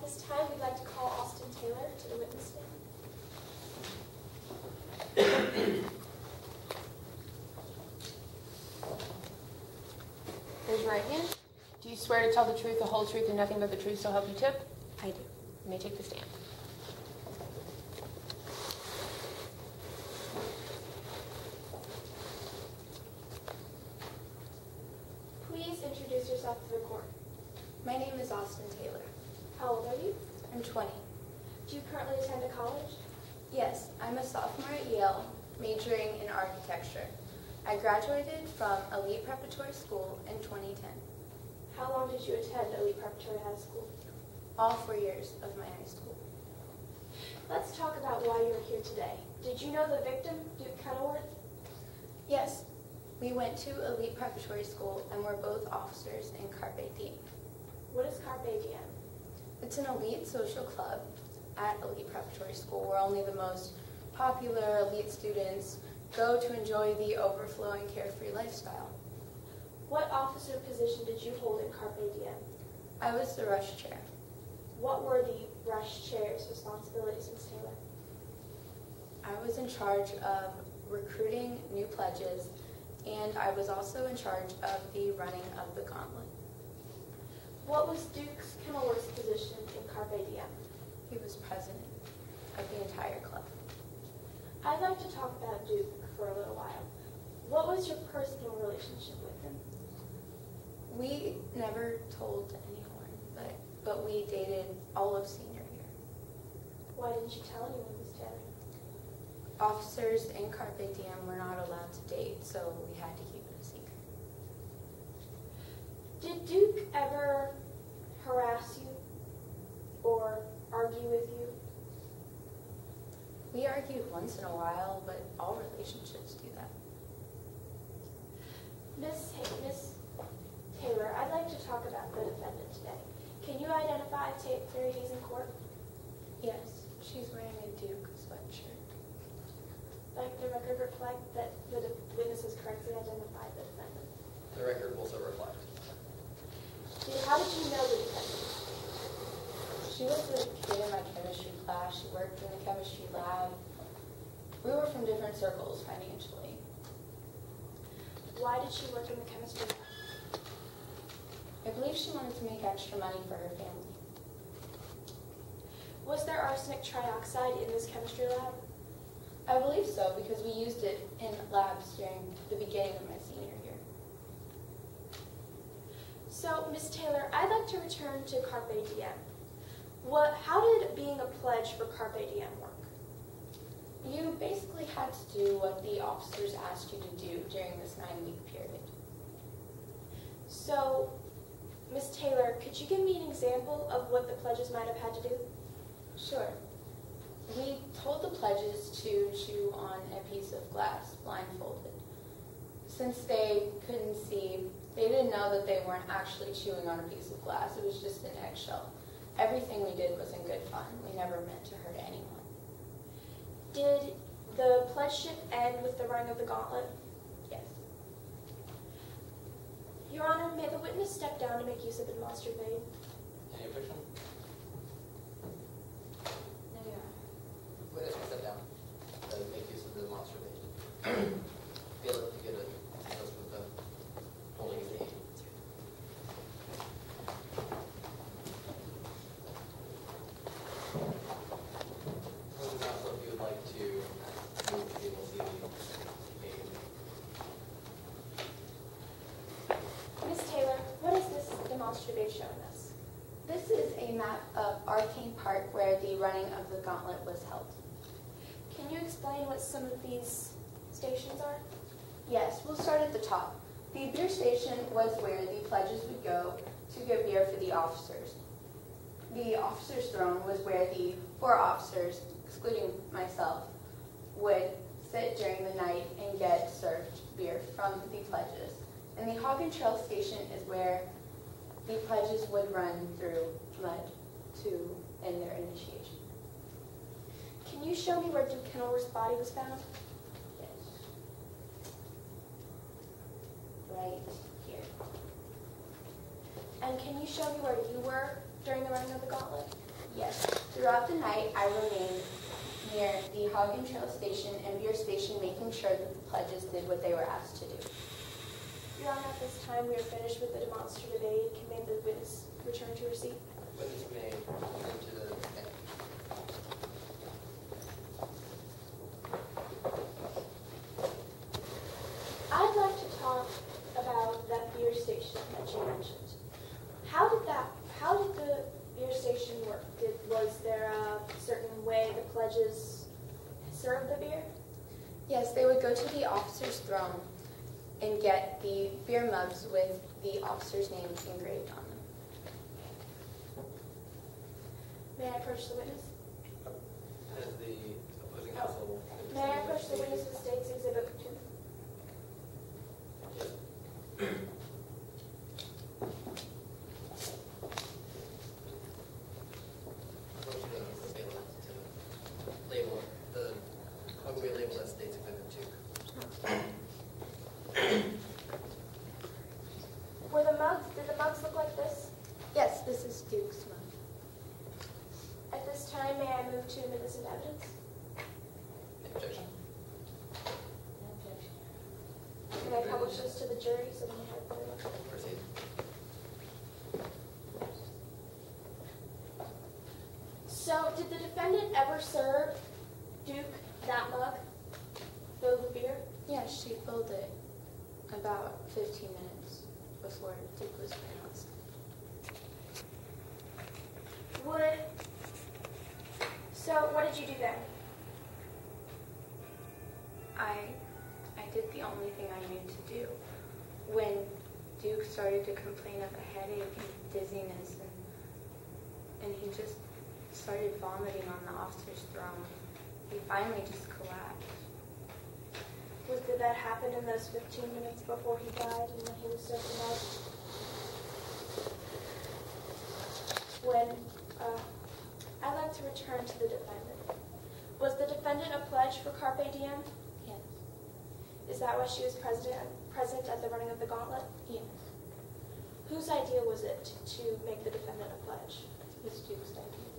At this time, we'd like to call Austin Taylor to the witness stand. Raise your right hand. Do you swear to tell the truth, the whole truth, and nothing but the truth, so help you tip? I do. You may take the stand. Please introduce yourself to the court. My name is Austin Taylor. How old are you? I'm 20. Do you currently attend a college? Yes, I'm a sophomore at Yale, majoring in architecture. I graduated from Elite Preparatory School in 2010. How long did you attend Elite Preparatory High School? All 4 years of my high school. Let's talk about why you're here today. Did you know the victim, Duke Kenilworth? Yes, we went to Elite Preparatory School and we're both officers in Carpe Diem. What is Carpe Diem? It's an elite social club at Elite Preparatory School where only the most popular elite students go to enjoy the overflowing carefree lifestyle. What officer position did you hold in Carpe Diem? I was the rush chair. What were the rush chair's responsibilities, Ms. Taylor? I was in charge of recruiting new pledges, and I was also in charge of the running of the gauntlet. What was Duke Kenilworth's position in Carpe Diem? He was president of the entire club. I'd like to talk about Duke for a little while. What was your personal relationship with him? We never told anyone, but we dated all of senior year. Why didn't you tell anyone, Ms. Taylor? Officers in Carpe Diem were not allowed to date, so we had to keep it a secret. Did Duke ever harass you or argue with you? We argued once in a while, but all relationships do that. Miss Taylor, I'd like to talk about the defendant today. Can you identify Taylor Hayes in court? Yes, she's wearing a Duke sweatshirt. Like the record reflect that the witness has correctly identified the defendant. The record will so reflect. How did you know the defendant? She was a kid in my chemistry class. She worked in the chemistry lab. We were from different circles financially. Why did she work in the chemistry lab? I believe she wanted to make extra money for her family. Was there arsenic trioxide in this chemistry lab? I believe so because we used it in labs during the beginning of my senior year. So, Ms. Taylor, I'd like to return to Carpe Diem. How did being a pledge for Carpe Diem work? You basically had to do what the officers asked you to do during this 9-week period. So, Ms. Taylor, could you give me an example of what the pledges might have had to do? Sure. We told the pledges to chew on a piece of glass, blindfolded. Since they couldn't see, they didn't know that they weren't actually chewing on a piece of glass. It was just an eggshell. Everything we did was in good fun. We never meant to hurt anyone. Did the pledge ship end with the running of the gauntlet? Yes. Your Honor, may the witness step down to make use of the demonstrative aid? Any objection? No, Your Honor. Witness may step down. Make use of the demonstrative aid. Be able to get a close with the holding of the aid. Counsel, if you would like to move the table to the aid. Ms. Taylor, what is this demonstrative aid showing us? This is a map of Arcane Park where the running of the gauntlet was held. Can you explain what some of these stations are? Yes, we'll start at the top. The beer station was where the pledges would go to get beer for the officers. The officer's throne was where the 4 officers, excluding myself, would sit during the night and get served beer from the pledges. And the Hog and Trail station is where the pledges would run through mud to end their initiation. Can you show me where Duke Kenilworth's body was found? Yes. Right here. And can you show me where you were during the running of the gauntlet? Yes. Throughout the night, I remained near the Hagen Trail station and beer station, making sure that the pledges did what they were asked to do. Your Honor, at this time we are finished with the demonstrative aid. Can the witness return to her seat? Witness may return to the stand. I'd like to talk about that beer station that you mentioned. How did the beer station work? Was there a certain way the pledges served the beer? Yes, they would go to the officer's throne and get the beer mugs with the officer's names engraved on them. May I approach the witness? Has the opposing counsel... May I approach the witness with State's Exhibit 2? Yes. I want you to be able to label the... What will be labeled as State's Exhibit 2? Did the mugs look like this? Yes, this is Duke's mug. At this time, may I move to admit this into evidence? Any objection? May I publish this to the jury so they have the record? Proceed. So, did the defendant ever serve Duke that mug filled with beer? Yes, she filled it about 15 minutes before Duke was pronounced. So, what did you do then? I did the only thing I knew to do. When Duke started to complain of a headache and dizziness, and he just started vomiting on the officer's throne, he finally just collapsed. Did that happen in those 15 minutes before he died and when he was served the mug? I'd like to return to the defendant. Was the defendant a pledge for Carpe Diem? Yes. Is that why she was present at the running of the gauntlet? Yes. Whose idea was it to make the defendant a pledge? It was Duke's idea.